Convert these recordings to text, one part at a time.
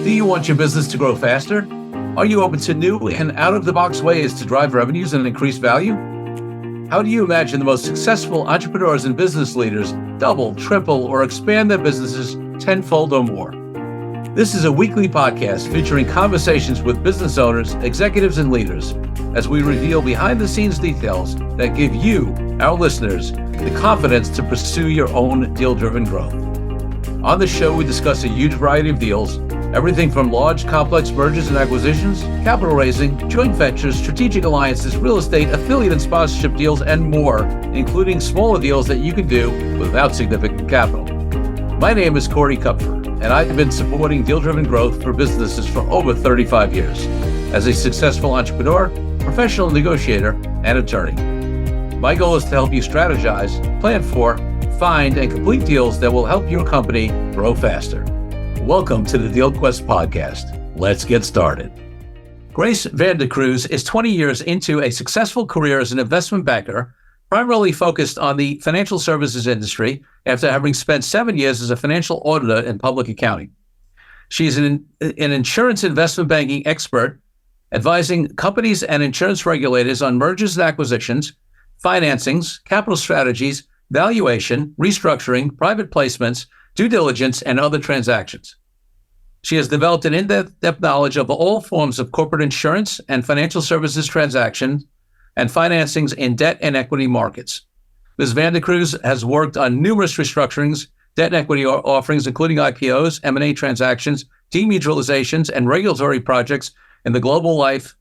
Do you want your business to grow faster? Are you open to new and out-of-the-box ways to drive revenues and increase value? How do you imagine the most successful entrepreneurs and business leaders double, triple, or expand their businesses tenfold or more? This is a weekly podcast featuring conversations with business owners, executives, and leaders as we reveal behind-the-scenes details that give you, our listeners, the confidence to pursue your own deal-driven growth. On the show, we discuss a huge variety of deals, everything from large, complex mergers and acquisitions, capital raising, joint ventures, strategic alliances, real estate, affiliate and sponsorship deals, and more, including smaller deals that you can do without significant capital. My name is Corey Kupfer, and I've been supporting deal-driven growth for businesses for over 35 years as a successful entrepreneur, professional negotiator, and attorney. My goal is to help you strategize, plan for, find, and complete deals that will help your company grow faster. Welcome to the DealQuest Podcast. Let's get started. Grace Vandecruze is 20 years into a successful career as an investment banker, primarily focused on the financial services industry after having spent 7 years as a financial auditor in public accounting. She's an insurance investment banking expert, advising companies and insurance regulators on mergers and acquisitions, financings, capital strategies, valuation, restructuring, private placements, due diligence, and other transactions. She has developed an in-depth knowledge of all forms of corporate insurance and financial services transactions and financings in debt and equity markets. Ms. Vandecruze has worked on numerous restructurings, debt and equity offerings, including IPOs, M&A transactions, demutualizations, and regulatory projects in the global life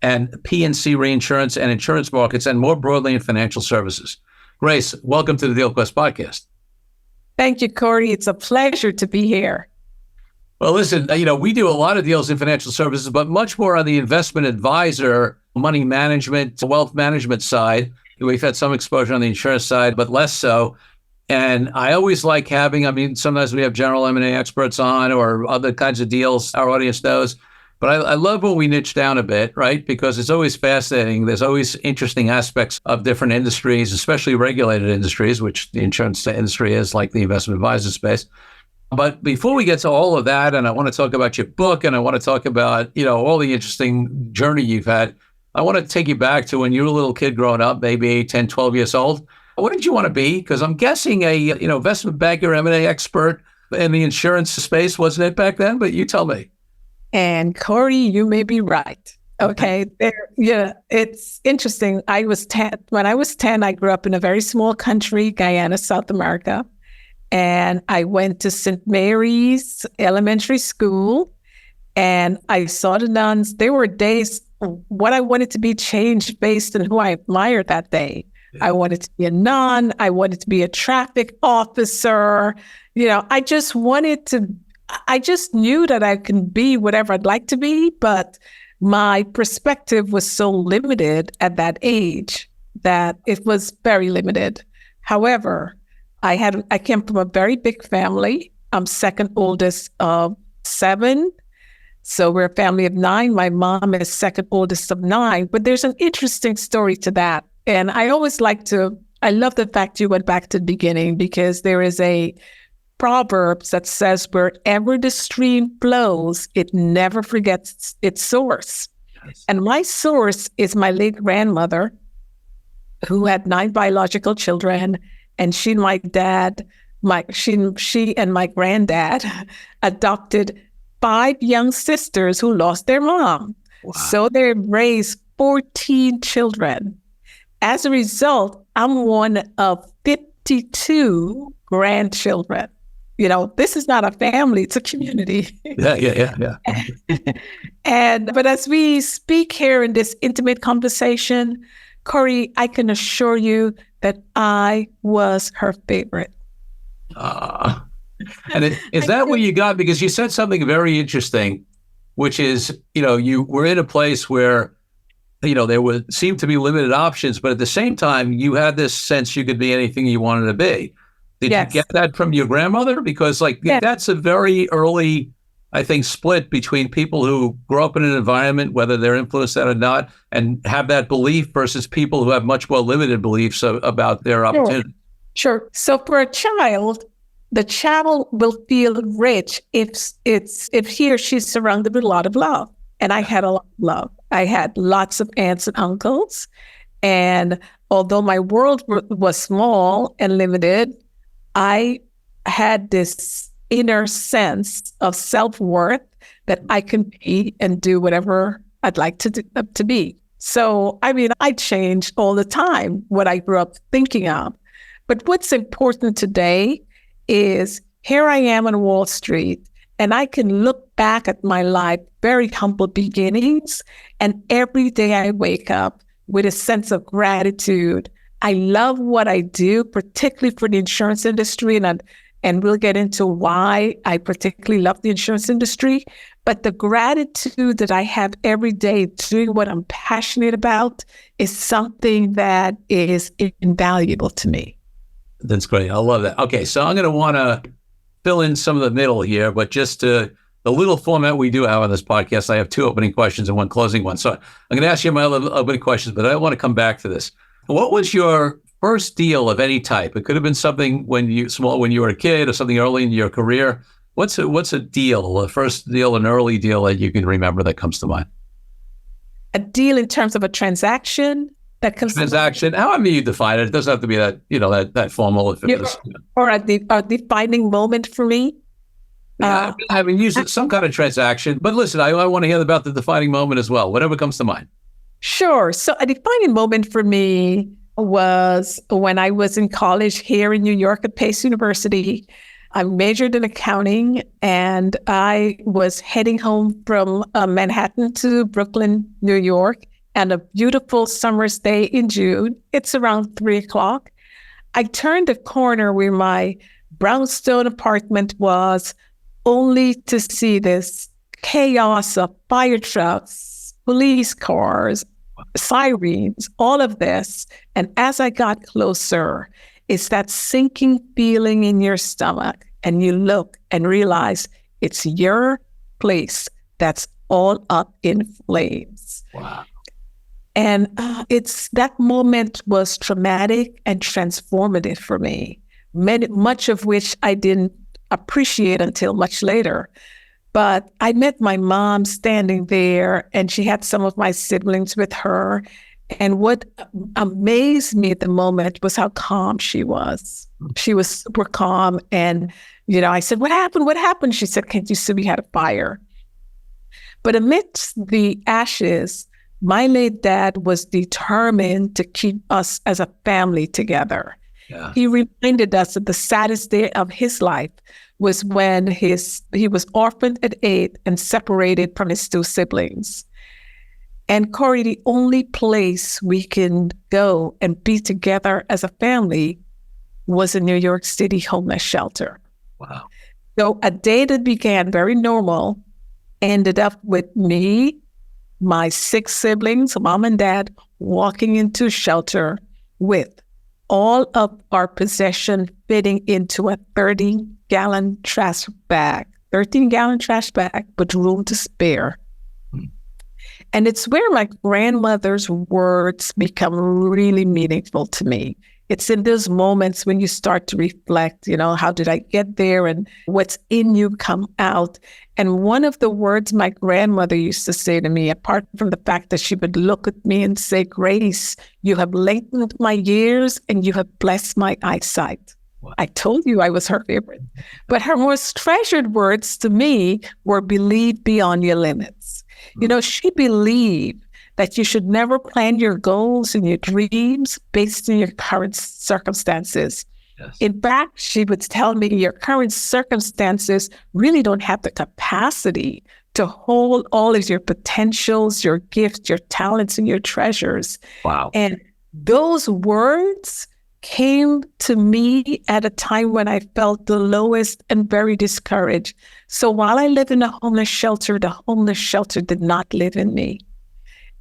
and P&C reinsurance and insurance markets, and more broadly in financial services. Grace, welcome to the DealQuest Podcast. Thank you, Corey. It's a pleasure to be here. Well, listen, we do a lot of deals in financial services, but much more on the investment advisor, money management, wealth management side. We've had some exposure on the insurance side, but less so. And I always like having, sometimes we have general M&A experts on or other kinds of deals our audience knows. But I love when we niche down a bit, right? Because it's always fascinating. There's always interesting aspects of different industries, especially regulated industries, which the insurance industry is, like the investment advisor space. But before we get to all of that, and I want to talk about your book, and I want to talk about, all the interesting journey you've had, I want to take you back to when you were a little kid growing up, maybe 10, 12 years old. What did you want to be? Because I'm guessing investment banker, M&A expert in the insurance space, wasn't it back then? But you tell me. And Corey, you may be right. Okay. It's interesting. When I was 10, I grew up in a very small country, Guyana, South America. And I went to St. Mary's Elementary School, and I saw the nuns. There were days what I wanted to be changed based on who I admired that day. Yeah. I wanted to be a nun. I wanted to be a traffic officer. I just knew that I can be whatever I'd like to be, but my perspective was so limited at that age that it was very limited. However, I came from a very big family. I'm second oldest of 7. So we're a family of 9. My mom is second oldest of 9, but there's an interesting story to that. And I love the fact you went back to the beginning, because there is a Proverbs that says, wherever the stream flows, it never forgets its source. Yes. And my source is my late grandmother, who had 9 biological children, and she and my dad, she and my granddad adopted 5 young sisters who lost their mom. Wow. So they raised 14 children. As a result, I'm one of 52 grandchildren. This is not a family, it's a community. Yeah. But as we speak here in this intimate conversation, Corey, I can assure you that I was her favorite. And is that what you got? Because you said something very interesting, which is, you were in a place where, there seemed to be limited options, but at the same time, you had this sense you could be anything you wanted to be. Did you get that from your grandmother? Because that's a very early, I think, split between people who grow up in an environment, whether they're influenced that or not, and have that belief versus people who have much more limited beliefs about their opportunity. Sure. So for a child, the child will feel rich if he or she's surrounded with a lot of love. And I had a lot of love. I had lots of aunts and uncles. And although my world was small and limited, I had this inner sense of self-worth that I can be and do whatever I'd like to be. So, I mean, I change all the time what I grew up thinking of. But what's important today is here I am on Wall Street, and I can look back at my life, very humble beginnings, and every day I wake up with a sense of gratitude. I love what I do, particularly for the insurance industry, and we'll get into why I particularly love the insurance industry. But the gratitude that I have every day doing what I'm passionate about is something that is invaluable to me. That's great. I love that. Okay, so I'm going to want to fill in some of the middle here, but just the little format we do have on this podcast, I have 2 opening questions and 1 closing one. So I'm going to ask you my opening questions, but I want to come back to this. What was your first deal of any type? It could have been something when you were a kid, or something early in your career. What's a deal, a first deal, an early deal that you can remember that comes to mind? A deal in terms of a transaction that comes transaction. However you define it, it doesn't have to be that formal. If it was, or a defining moment for me. I mean, use some kind of transaction. But listen, I want to hear about the defining moment as well. Whatever comes to mind. Sure. So a defining moment for me was when I was in college here in New York at Pace University. I majored in accounting, and I was heading home from Manhattan to Brooklyn, New York, and a beautiful summer's day in June. It's around 3:00. I turned the corner where my brownstone apartment was, only to see this chaos of fire trucks, police cars, sirens, all of this. And as I got closer, it's that sinking feeling in your stomach, and you look and realize it's your place that's all up in flames. Wow. And that moment was traumatic and transformative for me, much of which I didn't appreciate until much later. But I met my mom standing there, and she had some of my siblings with her. And what amazed me at the moment was how calm she was. She was super calm. And, I said, "What happened? What happened?" She said, "Can't you see we had a fire?" But amidst the ashes, my late dad was determined to keep us as a family together. Yeah. He reminded us that the saddest day of his life was when he was orphaned at 8 and separated from his 2 siblings. And Corey, the only place we can go and be together as a family was a New York City homeless shelter. Wow. So a day that began very normal ended up with me, my 6 siblings, mom and dad, walking into shelter with all of our possession fitting into a 13-gallon trash bag, but room to spare. And it's where my grandmother's words become really meaningful to me. It's in those moments when you start to reflect, how did I get there, and what's in you come out. And one of the words my grandmother used to say to me, apart from the fact that she would look at me and say, "Grace, you have lengthened my years and you have blessed my eyesight." Wow. I told you I was her favorite. But her most treasured words to me were, "Believe beyond your limits." She believed that you should never plan your goals and your dreams based on your current circumstances. Yes. In fact, she would tell me your current circumstances really don't have the capacity to hold all of your potentials, your gifts, your talents, and your treasures. Wow. And those words came to me at a time when I felt the lowest and very discouraged. So while I lived in a homeless shelter, the homeless shelter did not live in me.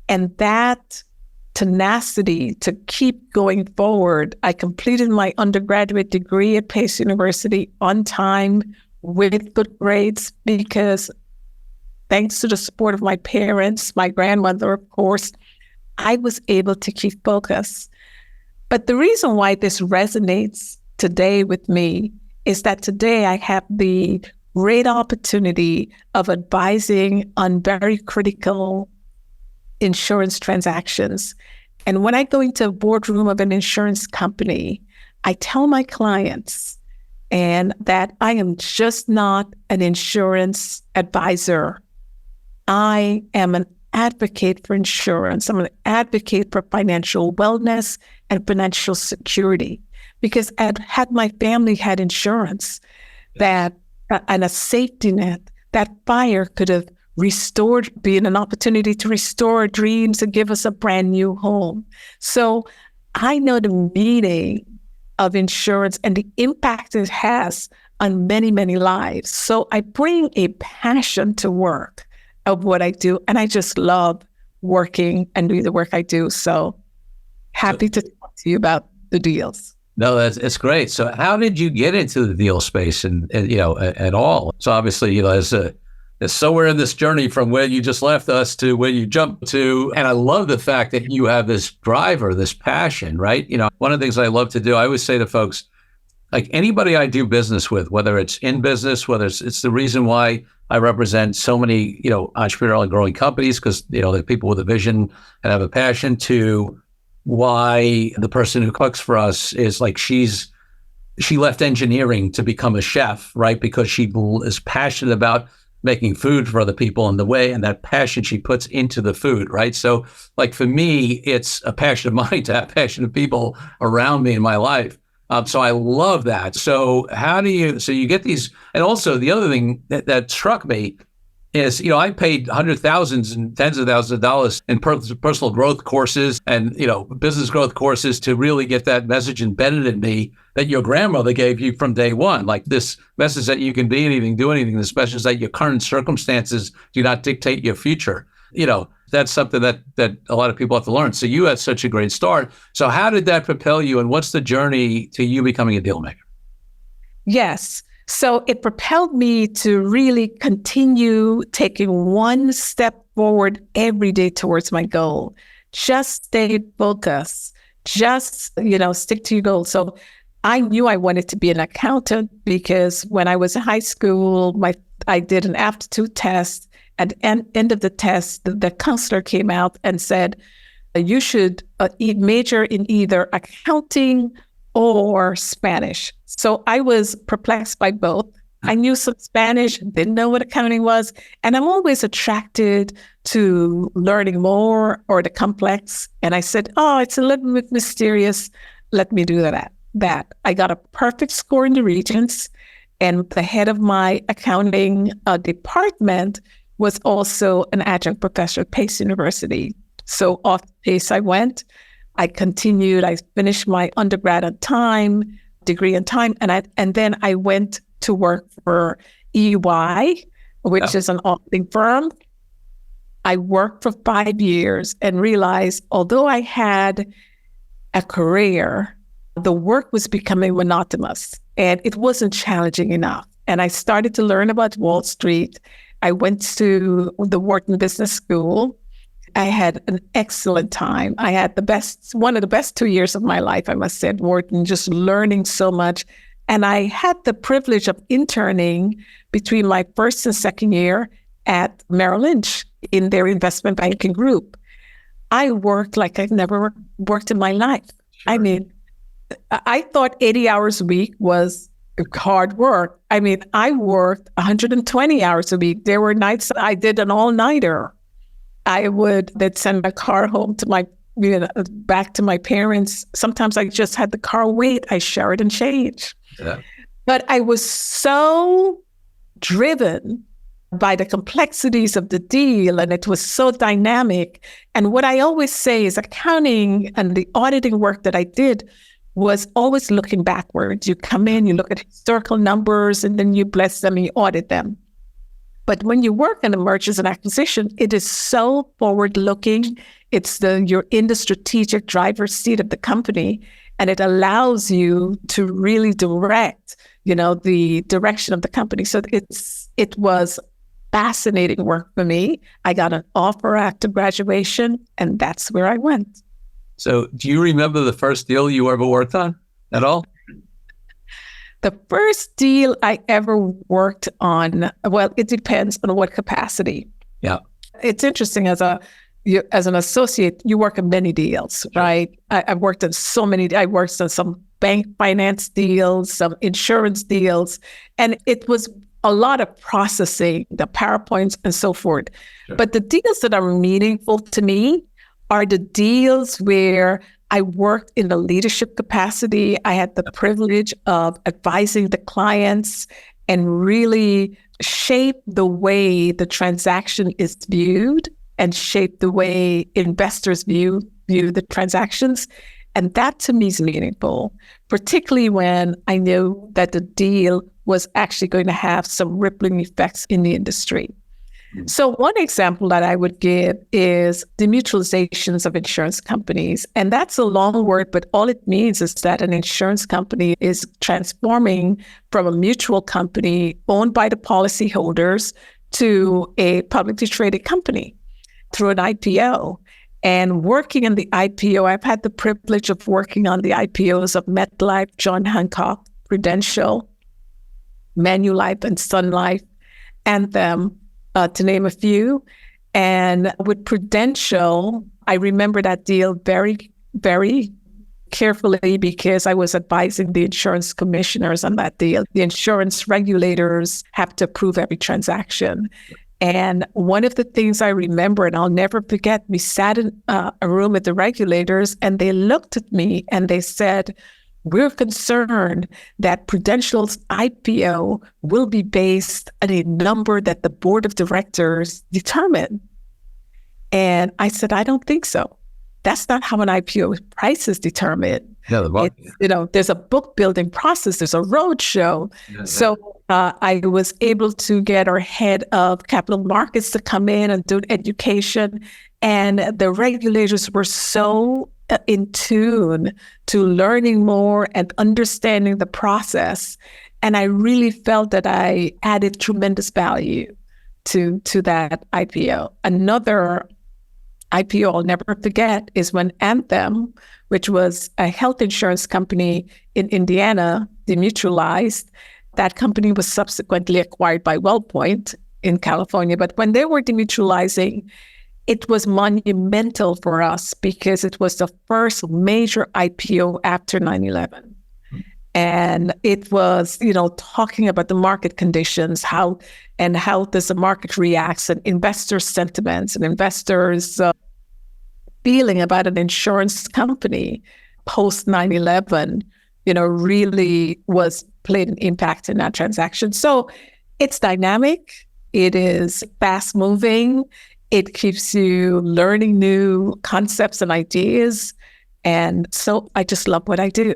And that tenacity to keep going forward, I completed my undergraduate degree at Pace University on time with good grades, because thanks to the support of my parents, my grandmother, of course, I was able to keep focus. But the reason why this resonates today with me is that today I have the great opportunity of advising on very critical insurance transactions. And when I go into a boardroom of an insurance company, I tell my clients and that I am just not an insurance advisor. I am an advocate for insurance. I'm an advocate for financial wellness and financial security, because had my family had insurance that and a safety net, that fire could have restored, been an opportunity to restore dreams and give us a brand new home. So I know the meaning of insurance and the impact it has on many, many lives. So I bring a passion to work of what I do, and I just love working and doing the work I do. So happy to talk to you about the deals. No, it's great. So how did you get into the deal space and at all? So obviously, there's somewhere in this journey from where you just left us to where you jumped to. And I love the fact that you have this driver, this passion, right? One of the things I love to do, I always say to folks, like anybody I do business with, whether it's in business, whether it's the reason why I represent so many, entrepreneurial and growing companies, because, they're people with a vision and have a passion, to why the person who cooks for us is like, she left engineering to become a chef, right? Because she is passionate about making food for other people in the way, and that passion she puts into the food, right? So like for me, it's a passion of mine to have passionate people around me in my life. So I love that. So you get these, and also the other thing that struck me is, I paid $100,000s and tens of thousands of dollars in personal growth courses and, business growth courses to really get that message embedded in me that your grandmother gave you from day one. Like this message that you can be anything, do anything, the message is that your current circumstances do not dictate your future. That's something that a lot of people have to learn. So you had such a great start. So how did that propel you, and what's the journey to you becoming a deal maker? Yes. So it propelled me to really continue taking one step forward every day towards my goal. Just stay focused. Just, stick to your goal. So I knew I wanted to be an accountant because when I was in high school, I did an aptitude test. At the end of the test, the counselor came out and said, you should major in either accounting or Spanish. So I was perplexed by both. I knew some Spanish, didn't know what accounting was. And I'm always attracted to learning more or the complex. And I said, it's a little bit mysterious. Let me do that. I got a perfect score in the Regents. And the head of my accounting department was also an adjunct professor at Pace University. So off Pace I went. I continued. I finished my undergrad on time, degree on time, and then I went to work for EY, which is an auditing firm. I worked for 5 years and realized, although I had a career, the work was becoming monotonous and it wasn't challenging enough. And I started to learn about Wall Street. I went to the Wharton Business School. I had an excellent time. I had one of the best 2 years of my life, I must say, at Wharton, just learning so much. And I had the privilege of interning between my first and second year at Merrill Lynch in their investment banking group. I worked like I've never worked in my life. Sure. I mean, I thought 80 hours a week was hard work. I mean, I worked 120 hours a week. There were nights I did an all-nighter. They'd send my car home to back to my parents. Sometimes I just had the car wait. I share it and change. Yeah. But I was so driven by the complexities of the deal, and it was so dynamic. And what I always say is accounting and the auditing work that I did was always looking backwards. You come in, you look at historical numbers, and then you bless them and you audit them. But when you work in a mergers and acquisition, it is so forward-looking. You're in the strategic driver's seat of the company, and it allows you to really direct, the direction of the company. So it was fascinating work for me. I got an offer after graduation, and that's where I went. So do you remember the first deal you ever worked on at all? The first deal I ever worked on, well, it depends on what capacity. Yeah. It's interesting as an associate, you work on many deals, right? I've worked on so many. I worked on some bank finance deals, some insurance deals, and it was a lot of processing, the PowerPoints and so forth. Sure. But the deals that are meaningful to me are the deals where I worked in a leadership capacity. I had the privilege of advising the clients and really shape the way the transaction is viewed and shape the way investors view the transactions. And that to me is meaningful, particularly when I know that the deal was actually going to have some rippling effects in the industry. So one example that I would give is the mutualizations of insurance companies. And that's a long word, but all it means is that an insurance company is transforming from a mutual company owned by the policyholders to a publicly traded company through an IPO. And working in the IPO, I've had the privilege of working on the IPOs of MetLife, John Hancock, Prudential, Manulife, and Sun Life, Anthem, to name a few. And with Prudential, I remember that deal very, very carefully because I was advising the insurance commissioners on that deal. The insurance regulators have to approve every transaction. And one of the things I remember, and I'll never forget, we sat in a room with the regulators and they looked at me and they said, "We're concerned that Prudential's IPO will be based on a number that the board of directors determine." And I said, "I don't think so. That's not how an IPO price is determined. Yeah, there's a book building process, there's a roadshow." Yeah. So I was able to get our head of capital markets to come in and do education. And the regulators were so in tune to learning more and understanding the process. And I really felt that I added tremendous value to that IPO. Another IPO I'll never forget is when Anthem, which was a health insurance company in Indiana, demutualized. That company was subsequently acquired by WellPoint in California. But when they were demutualizing, it was monumental for us because it was the first major IPO after 9/11. And it was, talking about the market conditions, how does the market react, and investor sentiments and investors' feeling about an insurance company post 9/11, really played an impact in that transaction. So it's dynamic. It is fast moving. It keeps you learning new concepts and ideas. And so I just love what I do.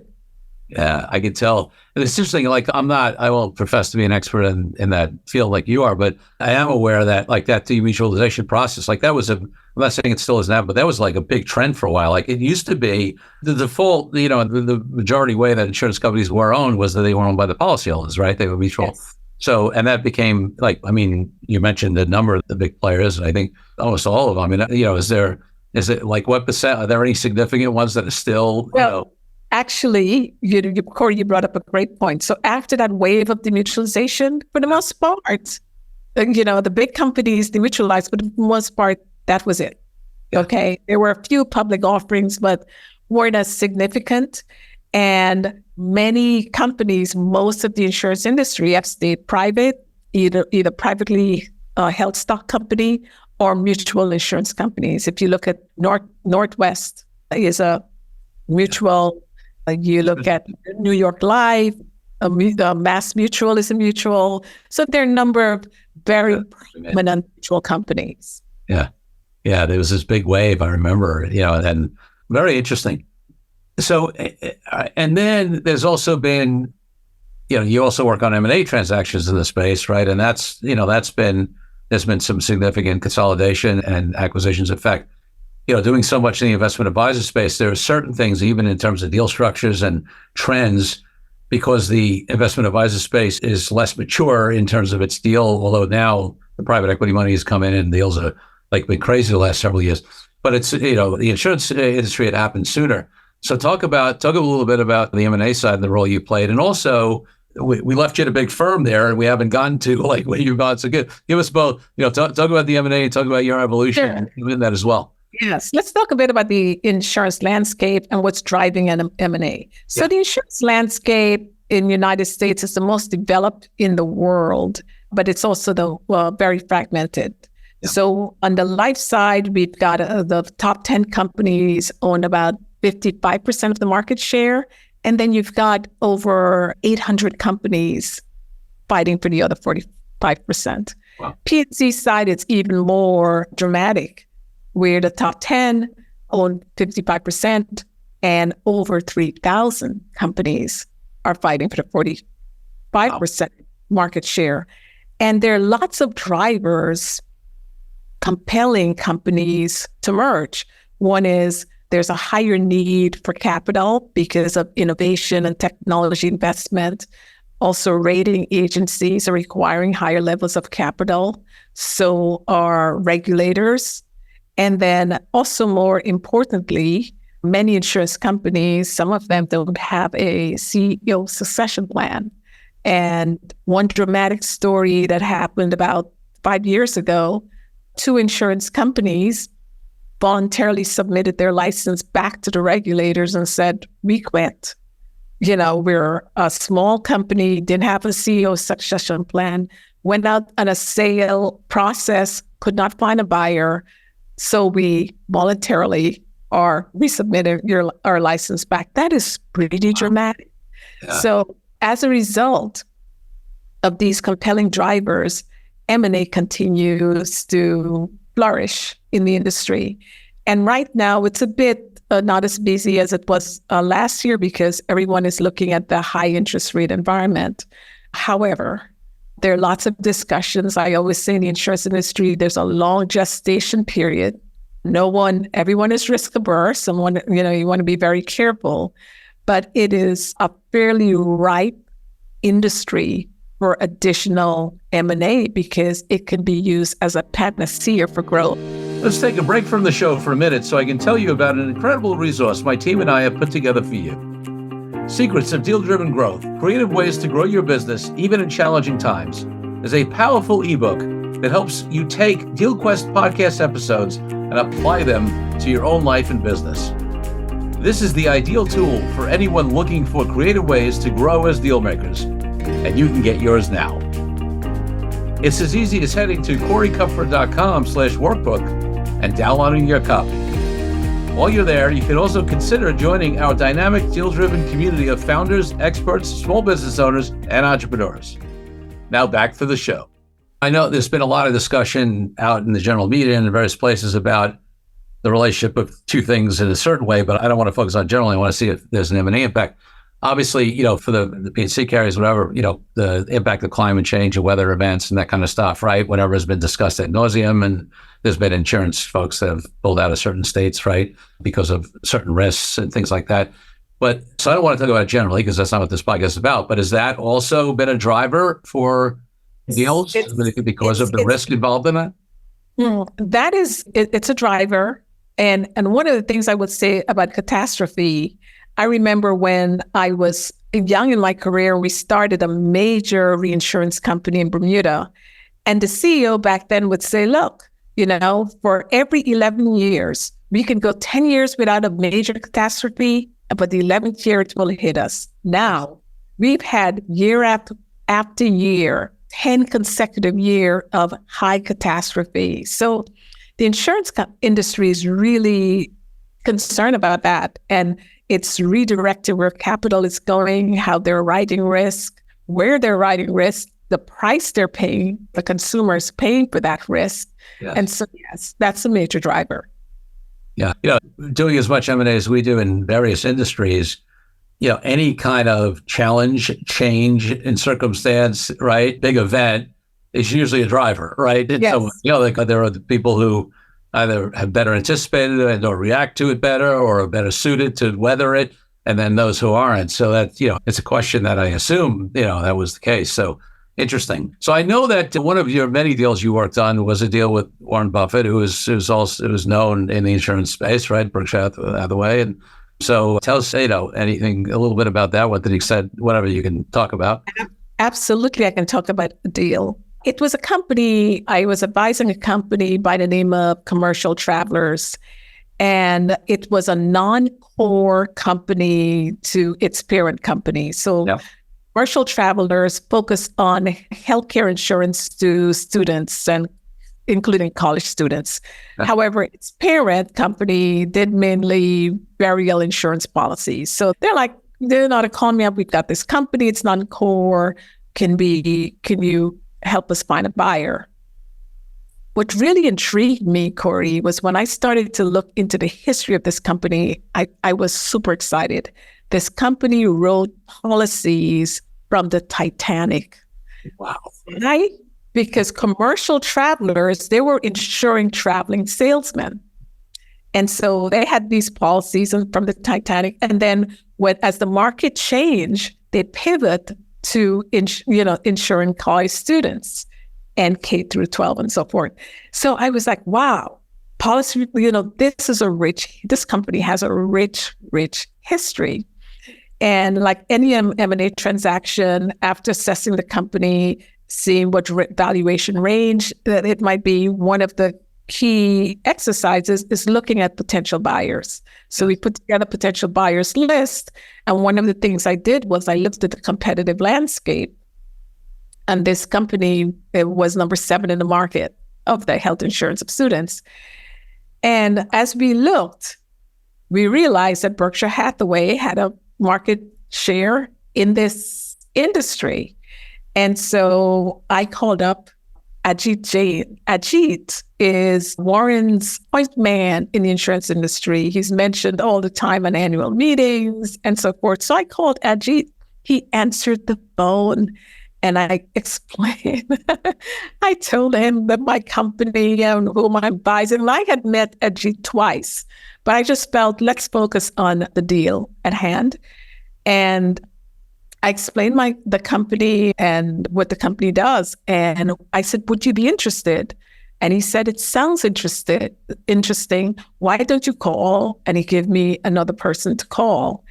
Yeah, I can tell. And it's interesting, I won't profess to be an expert in that field like you are, but I am aware that that demutualization process, that was I'm not saying it still is now, but that was a big trend for a while. It used to be the default, the majority way that insurance companies were owned was that they were owned by the policyholders, right? They were mutual. Yes. So, and that became you mentioned the number of the big players, and I think almost all of them. I mean, is it what percent? Are there any significant ones that are still, Actually, Corey, you brought up a great point. So after that wave of demutualization, for the most part, the big companies demutualized, but for the most part, that was it. Yeah. Okay. There were a few public offerings, but weren't as significant. And many companies, most of the insurance industry have stayed private, either privately held stock company or mutual insurance companies. If you look at Northwest is a mutual. You look at New York Life, Mass Mutual is a mutual. So there are a number of very prominent mutual companies. Yeah. Yeah. There was this big wave, I remember, and very interesting. So, and then there's also been, you also work on M&A transactions in the space, right? And there's been some significant consolidation and acquisitions. In fact, doing so much in the investment advisor space, there are certain things, even in terms of deal structures and trends, because the investment advisor space is less mature in terms of its deal, although now the private equity money has come in and deals are been crazy the last several years. But it's, the insurance industry had happened sooner. So talk a little bit about the M&A side and the role you played, and also we left you at a big firm there, and we haven't gotten to like where you've gone. So give us both, talk about the M&A and talk about your evolution in that as well. Yes, let's talk a bit about the insurance landscape and what's driving an M&A. So the insurance landscape in the United States is the most developed in the world, but it's also very fragmented. Yeah. So on the life side, we've got the top 10 companies own about 55% of the market share. And then you've got over 800 companies fighting for the other 45%. Wow. P&C side, it's even more dramatic, where the top 10 own 55% and over 3,000 companies are fighting for the 45% market share. And there are lots of drivers compelling companies to merge. One is there's a higher need for capital because of innovation and technology investment. Also, rating agencies are requiring higher levels of capital. So are regulators. And then also more importantly, many insurance companies, some of them don't have a CEO succession plan. And one dramatic story that happened about 5 years ago, 2 insurance companies voluntarily submitted their license back to the regulators and said, we quit. We're a small company, didn't have a CEO succession plan, went out on a sale process, could not find a buyer. So we voluntarily are resubmitting our license back. That is pretty dramatic. Yeah. So as a result of these compelling drivers, M&A continues to flourish in the industry. And right now it's a bit not as busy as it was last year because everyone is looking at the high interest rate environment. However, there are lots of discussions. I always say in the insurance industry, there's a long gestation period. Everyone is risk averse. You want to be very careful, but it is a fairly ripe industry for additional M&A because it can be used as a panacea for growth. Let's take a break from the show for a minute so I can tell you about an incredible resource my team and I have put together for you. Secrets of Deal-Driven Growth, Creative Ways to Grow Your Business, Even in Challenging Times, is a powerful ebook that helps you take DealQuest podcast episodes and apply them to your own life and business. This is the ideal tool for anyone looking for creative ways to grow as deal makers, and you can get yours now. It's as easy as heading to CoreyCupford.com/workbook and downloading your copy. While you're there, you can also consider joining our dynamic deal-driven community of founders, experts, small business owners, and entrepreneurs. Now back to the show. I know there's been a lot of discussion out in the general media and in various places about the relationship of two things in a certain way, but I don't want to focus on generally. I want to see if there's an M&A impact. Obviously, for the P&C carriers, whatever, the impact of climate change and weather events and that kind of stuff, right? Whatever has been discussed ad nauseum, and there's been insurance folks that have pulled out of certain states, right? Because of certain risks and things like that. So I don't want to talk about it generally because that's not what this podcast is about, but has that also been a driver for deals because of the risk involved in that? It's a driver. And one of the things I would say about catastrophe, I remember when I was young in my career, we started a major reinsurance company in Bermuda. And the CEO back then would say, look, for every 11 years, we can go 10 years without a major catastrophe, but the 11th year it will hit us. Now, we've had year after year, 10 consecutive years of high catastrophe. So the insurance industry is really concerned about that. And it's redirected where capital is going, how they're writing risk, where they're writing risk, the price they're paying, the consumer is paying for that risk. Yes. And so, yes, that's a major driver. Yeah. Doing as much M&A as we do in various industries, any kind of challenge, change in circumstance, right? Big event is usually a driver, right? Yes. So, there are the people who either have better anticipated it or react to it better or are better suited to weather it, and then those who aren't. So that, it's a question that I assume, that was the case. So interesting. So I know that one of your many deals you worked on was a deal with Warren Buffett, who was known in the insurance space, right? Berkshire Hathaway. And So tell us, anything a little bit about that, what he said, whatever you can talk about. Absolutely, I can talk about the deal. It was a company, I was advising a company by the name of Commercial Travelers, and it was a non-core company to its parent company. So Commercial Travelers focused on healthcare insurance to students, and including college students. However, its parent company did mainly burial insurance policies. So they're not calling me up. We've got this company. It's non-core. Can you help us find a buyer? What really intrigued me, Corey, was when I started to look into the history of this company, I was super excited. This company wrote policies from the Titanic. Wow. Right? Because Commercial Travelers, they were insuring traveling salesmen. And so they had these policies from the Titanic. And then as the market changed, they pivot to insuring college students and K through 12 and so forth. So I was like, wow, policy, this company has a rich history. And like any M&A transaction, after assessing the company, seeing what valuation range that it might be, one of the key exercises is looking at potential buyers. So we put together a potential buyers list. And one of the things I did was I looked at the competitive landscape. And this company, it was number 7 in the market of the health insurance of students. And as we looked, we realized that Berkshire Hathaway had a market share in this industry. And so I called up Ajit Jain. Ajit is Warren's point man in the insurance industry. He's mentioned all the time on annual meetings and so forth. So I called Ajit. He answered the phone and I explained. I told him that my company and whom I'm advising, and I had met Ajit twice, but I just felt, let's focus on the deal at hand. And I explained the company and what the company does. And I said, would you be interested? And he said, it sounds interesting. Why don't you call? And he gave me another person to call.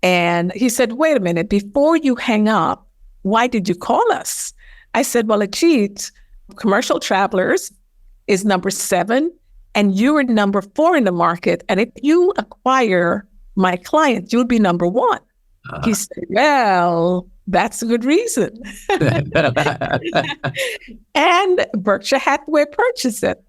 And he said, wait a minute, before you hang up, why did you call us? I said, well, Ajit, Commercial Travelers is number 7, and you are number 4 in the market. And if you acquire my client, you'll be number 1. He said, well, that's a good reason. And Berkshire Hathaway purchased it.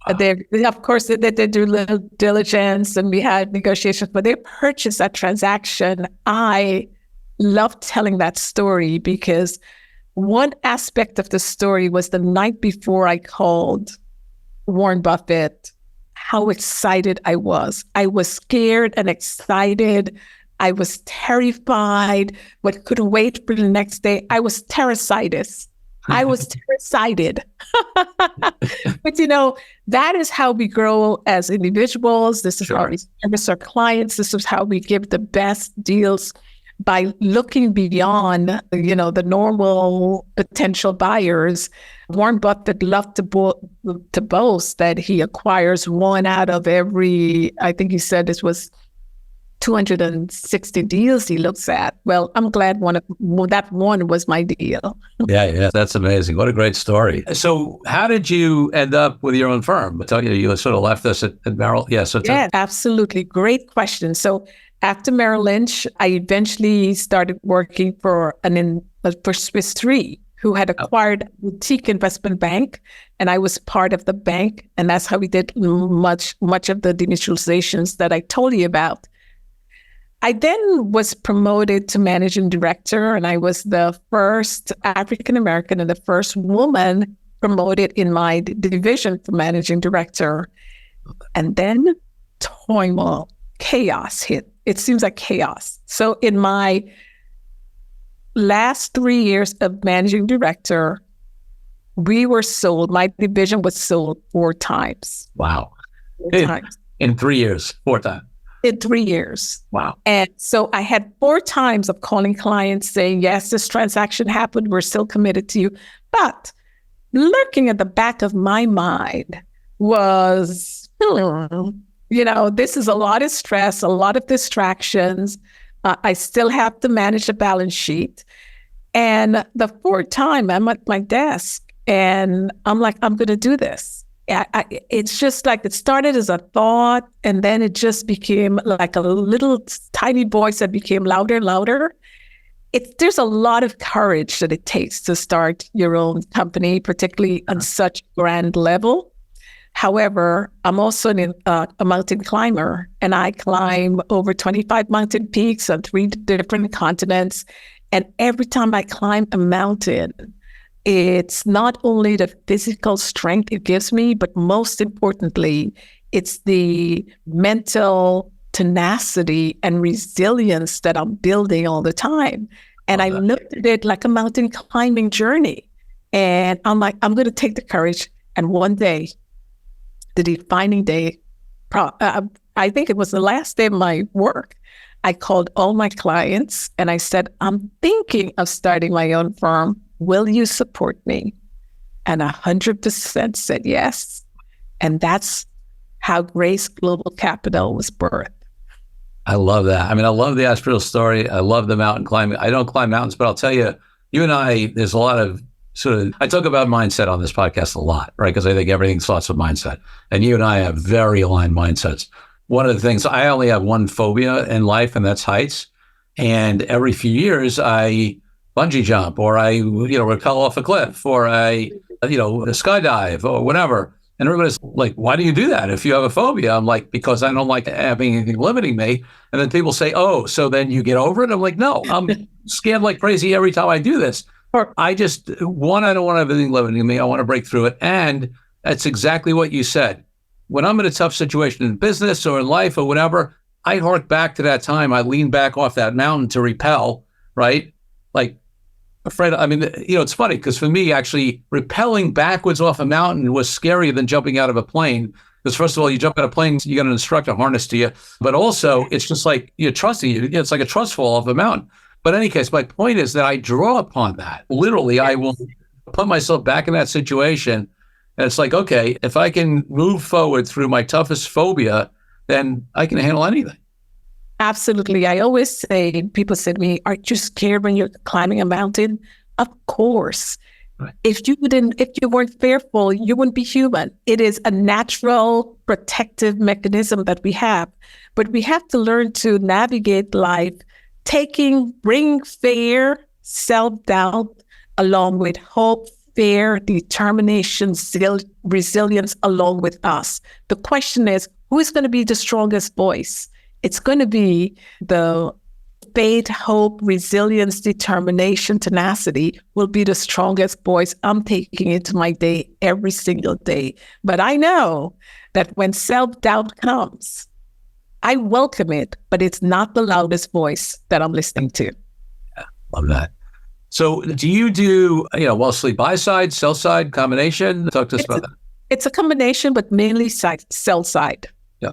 Wow. Of course, they do little diligence and we had negotiations, but they purchased that transaction. I love telling that story because one aspect of the story was the night before I called Warren Buffett, how excited I was. I was scared and excited. I was terrified, but couldn't wait for the next day. I was terrorcitis. I was terrorcited. But, that is how we grow as individuals. This is how we service our clients. This is how we give the best deals by looking beyond, the normal potential buyers. Warren Buffett loved to boast that he acquires 1 out of every, I think he said this was 260 deals he looks at. Well, I'm glad that one was my deal. Yeah, that's amazing. What a great story. So how did you end up with your own firm? You sort of left us at Merrill. Yeah, absolutely. Great question. So after Merrill Lynch, I eventually started working for Swiss Re, who had acquired a boutique investment bank, and I was part of the bank, and that's how we did much of the demutualizations that I told you about. I then was promoted to managing director, and I was the first African-American and the first woman promoted in my division for managing director. And then turmoil, chaos hit. It seems like chaos. So in my last 3 years of managing director, we were sold, my division was sold 4 times. Wow. 4 times. In 3 years, 4 times. In 3 years. Wow. And so I had 4 times of calling clients saying, yes, this transaction happened. We're still committed to you. But lurking at the back of my mind was, This is a lot of stress, a lot of distractions. I still have to manage a balance sheet. And the fourth time I'm at my desk and I'm like, I'm going to do this. It's just like it started as a thought and then it just became like a little tiny voice that became louder and louder. There's a lot of courage that it takes to start your own company, particularly on such grand level. However, I'm also a mountain climber, and I climb over 25 mountain peaks on 3 different continents. And every time I climb a mountain, it's not only the physical strength it gives me, but most importantly, it's the mental tenacity and resilience that I'm building all the time. And I looked at it like a mountain climbing journey. And I'm like, I'm going to take the courage. And one day, the defining day, I think it was the last day of my work, I called all my clients and I said, I'm thinking of starting my own firm. Will you support me? And 100% said yes. And that's how Grace Global Capital was birthed. I love that. I mean, I love the entrepreneurial story. I love the mountain climbing. I don't climb mountains, but I'll tell you, you and I, there's a lot of I talk about mindset on this podcast a lot, right? Because I think everything starts with mindset. And you and I have very aligned mindsets. One of the things, I only have one phobia in life, and that's heights. And every few years, I bungee jump, or I, rappel off a cliff, or I, skydive, or whatever. And everybody's like, why do you do that if you have a phobia? I'm like, because I don't like having anything limiting me. And then people say, oh, so then you get over it? I'm like, no, I'm scared like crazy every time I do this. Or I don't want to have anything limiting me. I want to break through it. And that's exactly what you said. When I'm in a tough situation in business or in life or whatever, I hark back to that time. I lean back off that mountain to repel, right? Like, afraid. I mean, it's funny because for me, actually, rappelling backwards off a mountain was scarier than jumping out of a plane. Because first of all, you jump out of a plane, you got an instructor harness to you. But also, it's just like you're trusting you. It's like a trust fall off a mountain. But in any case, my point is that I draw upon that. Literally, I will put myself back in that situation. And it's like, okay, if I can move forward through my toughest phobia, then I can handle anything. Absolutely. I always say, people say to me, aren't you scared when you're climbing a mountain? Of course. Right. If you weren't fearful, you wouldn't be human. It is a natural protective mechanism that we have. But we have to learn to navigate life, bring fear, self-doubt, along with hope, fear, determination, resilience along with us. The question is, who is going to be the strongest voice? It's going to be the faith, hope, resilience, determination, tenacity will be the strongest voice I'm taking into my day every single day. But I know that when self-doubt comes, I welcome it, but it's not the loudest voice that I'm listening to. Yeah, love that. So do you do, mostly buy side, sell side, combination? Talk to us about that. It's a combination, but mainly sell side. Yeah.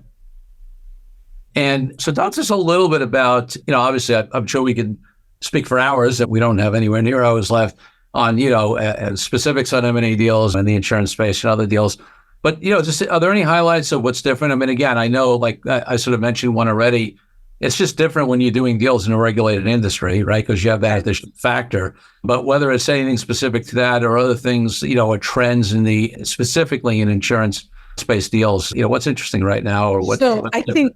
And so talk to us a little bit about, obviously I'm sure we can speak for hours that we don't have anywhere near hours left on, specifics on M&A deals and the insurance space and other deals. But, just are there any highlights of what's different? I mean, again, I know, like I sort of mentioned one already, it's just different when you're doing deals in a regulated industry, right? Because you have that additional factor. But whether it's anything specific to that or other things, or trends specifically in insurance space deals, what's interesting right now or what? So I think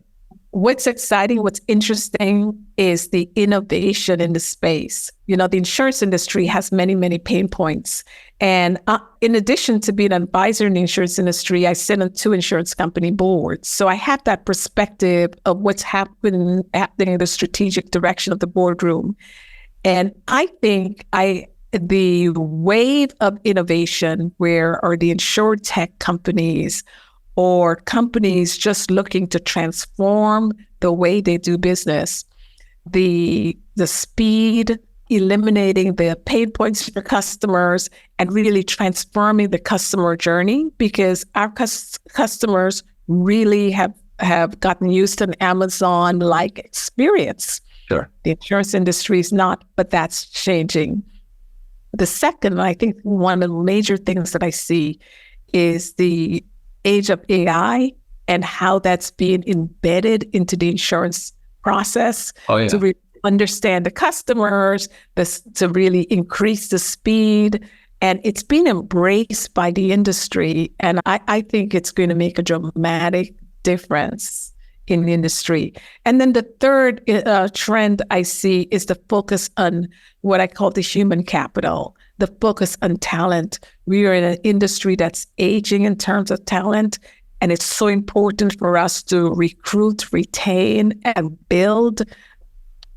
what's exciting, what's interesting is the innovation in the space. The insurance industry has many, many pain points. And in addition to being an advisor in the insurance industry, I sit on 2 insurance company boards. So I have that perspective of what's happening in the strategic direction of the boardroom. And I think the wave of innovation are the insurtech companies or companies just looking to transform the way they do business, the speed, eliminating the pain points for customers and really transforming the customer journey, because our customers really have gotten used to an Amazon-like experience. Sure. The insurance industry is not, but that's changing. The second, I think one of the major things that I see is the age of AI and how that's being embedded into the insurance process to really understand the customers, to really increase the speed. And it's been embraced by the industry. And I think it's going to make a dramatic difference in the industry. And then the third trend I see is the focus on what I call the human capital, the focus on talent. We are in an industry that's aging in terms of talent, and it's so important for us to recruit, retain, and build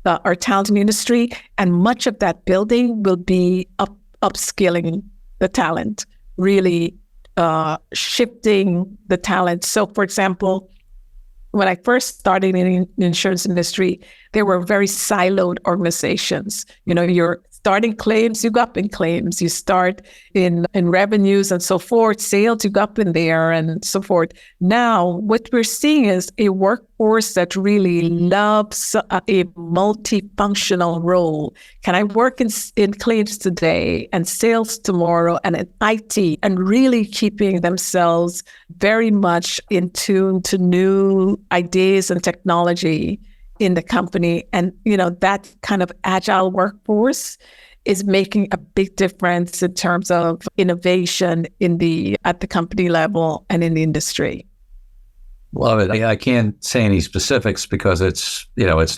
our talent in the industry. And much of that building will be upskilling the talent, really shifting the talent. So, for example, when I first started in the insurance industry, there were very siloed organizations. You're starting claims, you go up in claims. You start in revenues and so forth, sales, you go up in there and so forth. Now, what we're seeing is a workforce that really loves a multifunctional role. Can I work in claims today and sales tomorrow and in IT, and really keeping themselves very much in tune to new ideas and technology in the company. And, that kind of agile workforce is making a big difference in terms of innovation at the company level and in the industry. Love it. I can't say any specifics because it's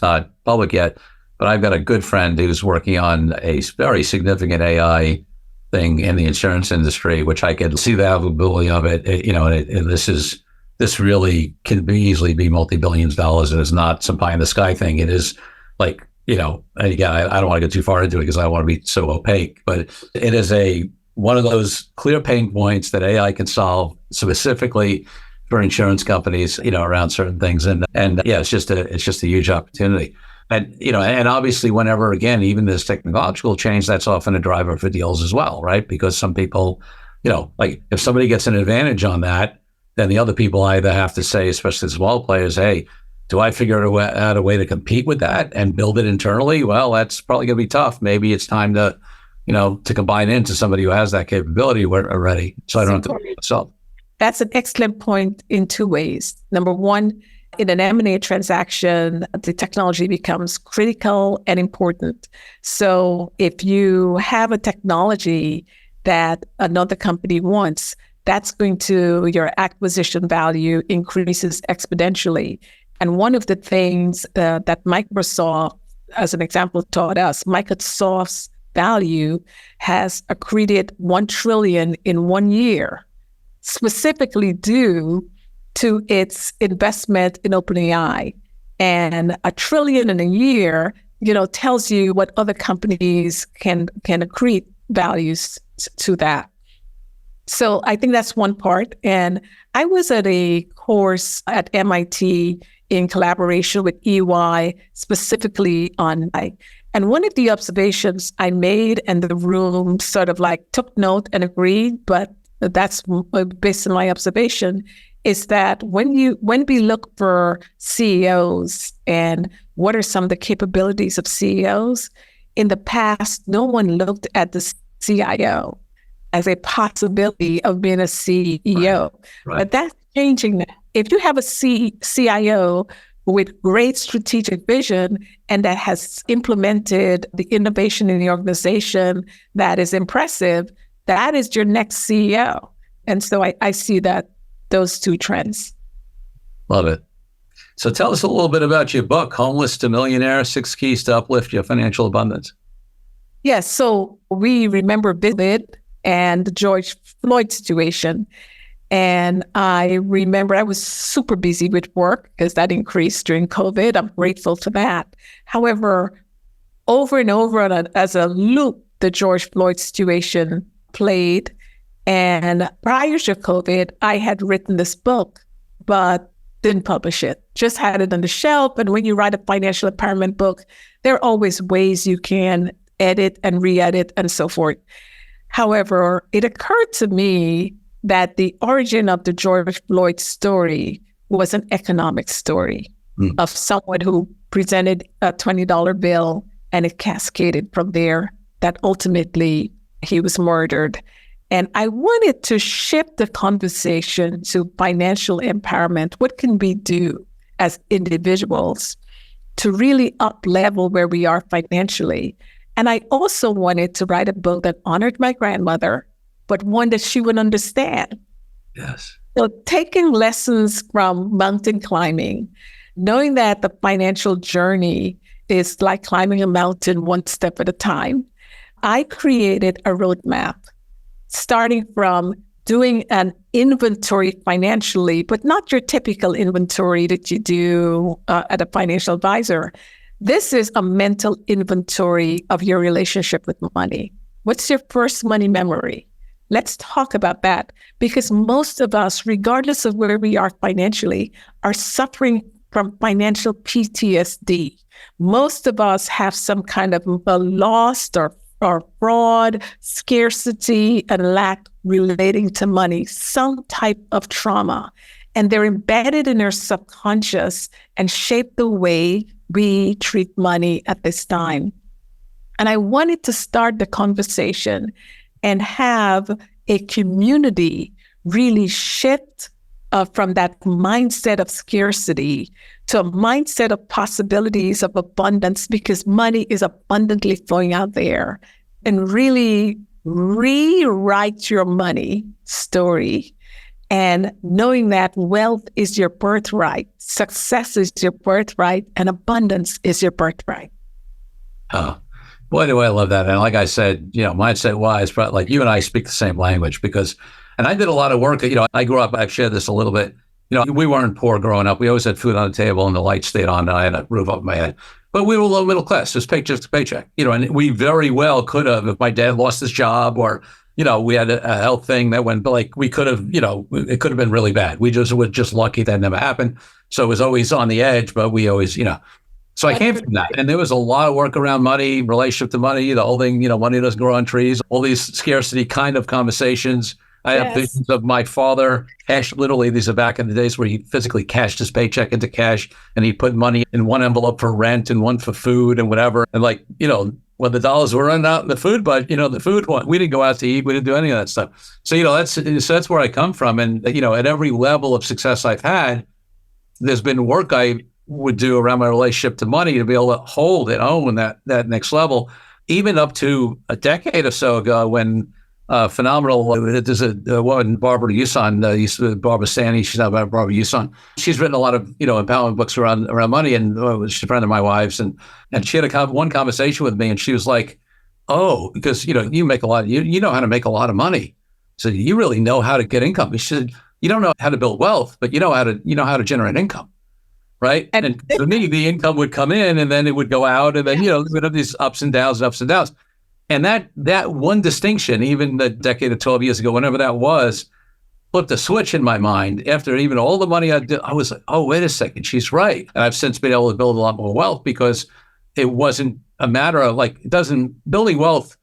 not public yet, but I've got a good friend who's working on a very significant AI thing in the insurance industry, which I could see the valuability of it. And this really can easily be multi-billions of dollars, and it's not some pie in the sky thing. It is like, and again, I don't want to go too far into it because I don't want to be so opaque, but it is one of those clear pain points that AI can solve specifically for insurance companies, around certain things. And yeah, it's just a huge opportunity. And, and obviously whenever, again, even this technological change, that's often a driver for deals as well, right? Because some people, like if somebody gets an advantage on that, then the other people either have to say, especially small players, hey, do I figure out a way to compete with that and build it internally? Well, that's probably going to be tough. Maybe it's time to, to combine into somebody who has that capability already, so I don't have to do it myself. That's an excellent point in two ways. Number one, in an M&A transaction, the technology becomes critical and important. So if you have a technology that another company wants, that's your acquisition value increases exponentially. And one of the things that Microsoft, as an example, taught us, Microsoft's value has accreted $1 trillion in 1 year, specifically due to its investment in OpenAI. And $1 trillion in a year, tells you what other companies can accrete values to that. So I think that's one part. And I was at a course at MIT in collaboration with EY, specifically on AI. And one of the observations I made, and the room sort of like took note and agreed, but that's based on my observation, is that when we look for CEOs and what are some of the capabilities of CEOs, in the past, no one looked at the CIO as a possibility of being a CEO. Right. But that's changing now. If you have a CIO with great strategic vision and that has implemented the innovation in the organization that is impressive, that is your next CEO. And so I see those two trends. Love it. So tell us a little bit about your book, Homeless to Millionaire, 6 Keys to Uplift Your Financial Abundance. Yes. So we remember COVID and the George Floyd situation. And I remember I was super busy with work because that increased during COVID. I'm grateful for that. However, over and over as a loop, the George Floyd situation played. And prior to COVID, I had written this book, but didn't publish it. Just had it on the shelf. And when you write a financial empowerment book, there are always ways you can edit and re-edit and so forth. However, it occurred to me that the origin of the George Floyd story was an economic story of someone who presented a $20 bill and it cascaded from there, that ultimately he was murdered. And I wanted to shift the conversation to financial empowerment. What can we do as individuals to really up level where we are financially? And I also wanted to write a book that honored my grandmother, but one that she would understand. Yes. So taking lessons from mountain climbing, knowing that the financial journey is like climbing a mountain one step at a time, I created a roadmap, starting from doing an inventory financially, but not your typical inventory that you do at a financial advisor. This is a mental inventory of your relationship with money. What's your first money memory? Let's talk about that, because most of us, regardless of where we are financially, are suffering from financial PTSD. Most of us have some kind of a loss or fraud, scarcity, and lack relating to money, some type of trauma. And they're embedded in our subconscious and shape the way we treat money at this time. And I wanted to start the conversation and have a community really shift from that mindset of scarcity to a mindset of possibilities of abundance, because money is abundantly flowing out there, and really rewrite your money story. And knowing that wealth is your birthright, success is your birthright, and abundance is your birthright. Oh, boy, do I love that. And like I said, mindset wise, but like you and I speak the same language and I did a lot of work. I grew up, I've shared this a little bit. We weren't poor growing up. We always had food on the table and the lights stayed on. I had a roof over my head, but we were low middle class, just paycheck to paycheck, and we very well could have, if my dad lost his job or, we had a health thing that went, like we could have, it could have been really bad. We were just lucky that never happened. So it was always on the edge, but we always, So I came from that. And there was a lot of work around money, relationship to money, the whole thing, money doesn't grow on trees, all these scarcity kind of conversations. I have visions of my father, literally, these are back in the days where he physically cashed his paycheck into cash and he put money in one envelope for rent and one for food and whatever. And when the dollars were running out in the food, but the food one, we didn't go out to eat. We didn't do any of that stuff. So, that's where I come from. And, at every level of success I've had, there's been work I would do around my relationship to money to be able to hold and own that next level, even up to a decade or so ago when phenomenal, there's a woman, Barbara Yuson, Barbara Stanley, she's not Barbara Yuson. She's written a lot of, empowerment books around money, and she's a friend of my wife's, and she had one conversation with me, and she was like, oh, because, you make a lot, you know how to make a lot of money. So you really know how to get income. She said, you don't know how to build wealth, but you know how to generate income. Right. And for me, the income would come in and then it would go out. And then, we'd have these ups and downs. And that one distinction, even a decade or 12 years ago, whenever that was, flipped a switch in my mind. After even all the money I did, I was like, oh, wait a second, she's right. And I've since been able to build a lot more wealth because it wasn't a matter of building wealth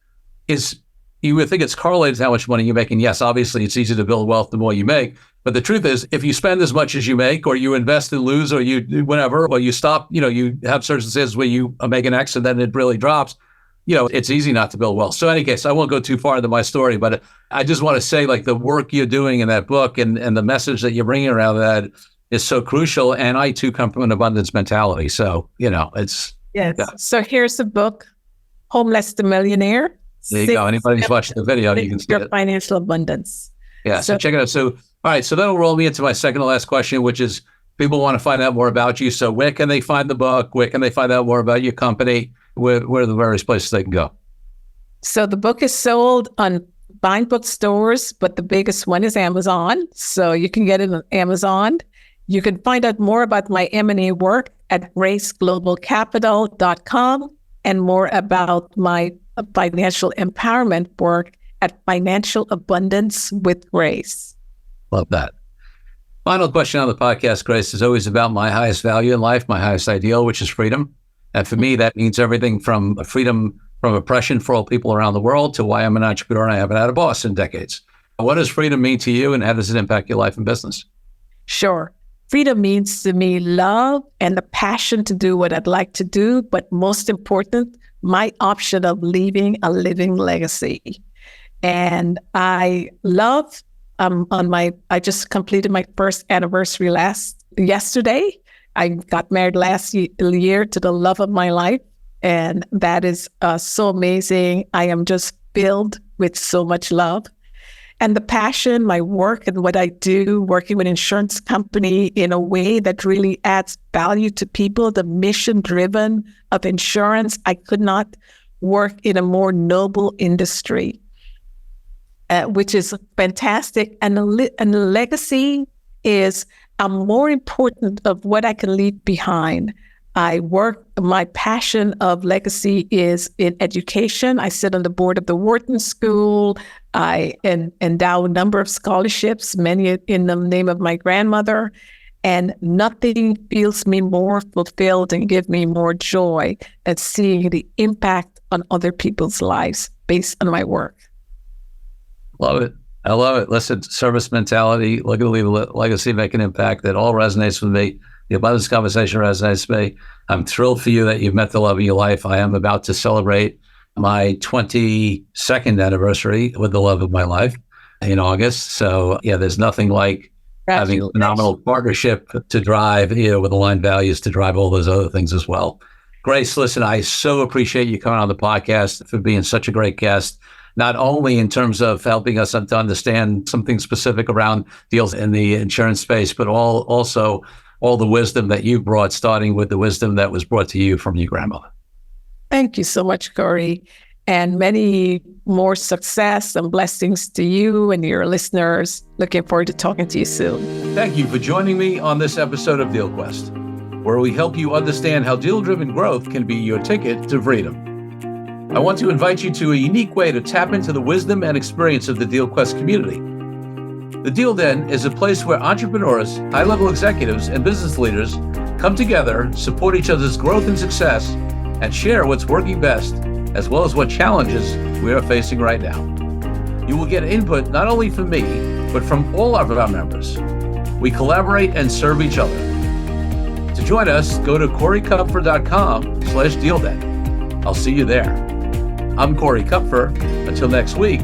is, you would think it's correlated to how much money you make. And yes, obviously it's easy to build wealth the more you make. But the truth is, if you spend as much as you make, or you invest and lose, or you do whatever, or you stop, you have circumstances where you make an X and then it really drops, it's easy not to build wealth. So in any case, I won't go too far into my story, but I just want to say the work you're doing in that book and the message that you're bringing around that is so crucial. And I too come from an abundance mentality. So, it's. Yes. Yeah. So here's the book, Homeless to Millionaire. There you go. Anybody who's watching the video, you can see your financial abundance. Yeah. So check it out. So, all right. So that'll roll me into my second to last question, which is people want to find out more about you. So where can they find the book? Where can they find out more about your company? Where are the various places they can go? So the book is sold on buying bookstores, but the biggest one is Amazon. So you can get it on Amazon. You can find out more about my M&A work at graceglobalcapital.com and more about my financial empowerment work at Financial Abundance with Grace. Love that. Final question on the podcast, Grace, is always about my highest value in life, my highest ideal, which is freedom. And for me, that means everything from freedom from oppression for all people around the world to why I'm an entrepreneur and I haven't had a boss in decades. What does freedom mean to you, and how does it impact your life and business? Sure. Freedom means to me love and the passion to do what I'd like to do, but most important, my option of leaving a living legacy. And I love I just completed my first anniversary yesterday. I got married last year to the love of my life. And that is so amazing. I am just filled with so much love. And the passion, my work and what I do, working with an insurance company in a way that really adds value to people, the mission driven of insurance. I could not work in a more noble industry, which is fantastic. And the legacy is more important of what I can leave behind. My passion of legacy is in education. I sit on the board of the Wharton School. I endow a number of scholarships, many in the name of my grandmother. And nothing feels me more fulfilled and give me more joy than seeing the impact on other people's lives based on my work. Love it. I love it. Listen, service mentality, look at leave a legacy, make an impact. That all resonates with me. The abundance conversation resonates with me. I'm thrilled for you that you've met the love of your life. I am about to celebrate my 22nd anniversary with the love of my life in August. So yeah, there's nothing like having a phenomenal partnership to drive, with aligned values to drive all those other things as well. Grace, listen, I so appreciate you coming on the podcast, for being such a great guest, not only in terms of helping us to understand something specific around deals in the insurance space, but also all the wisdom that you brought, starting with the wisdom that was brought to you from your grandmother. Thank you so much, Corey, and many more success and blessings to you and your listeners. Looking forward to talking to you soon. Thank you for joining me on this episode of DealQuest, where we help you understand how deal-driven growth can be your ticket to freedom. I want to invite you to a unique way to tap into the wisdom and experience of the DealQuest community. The Deal Den is a place where entrepreneurs, high-level executives, and business leaders come together, support each other's growth and success, and share what's working best, as well as what challenges we are facing right now. You will get input not only from me, but from all of our members. We collaborate and serve each other. To join us, go to corykupfer.com/DealDen. I'll see you there. I'm Corey Kupfer. Until next week,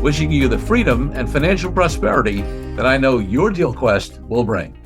wishing you the freedom and financial prosperity that I know your DealQuest will bring.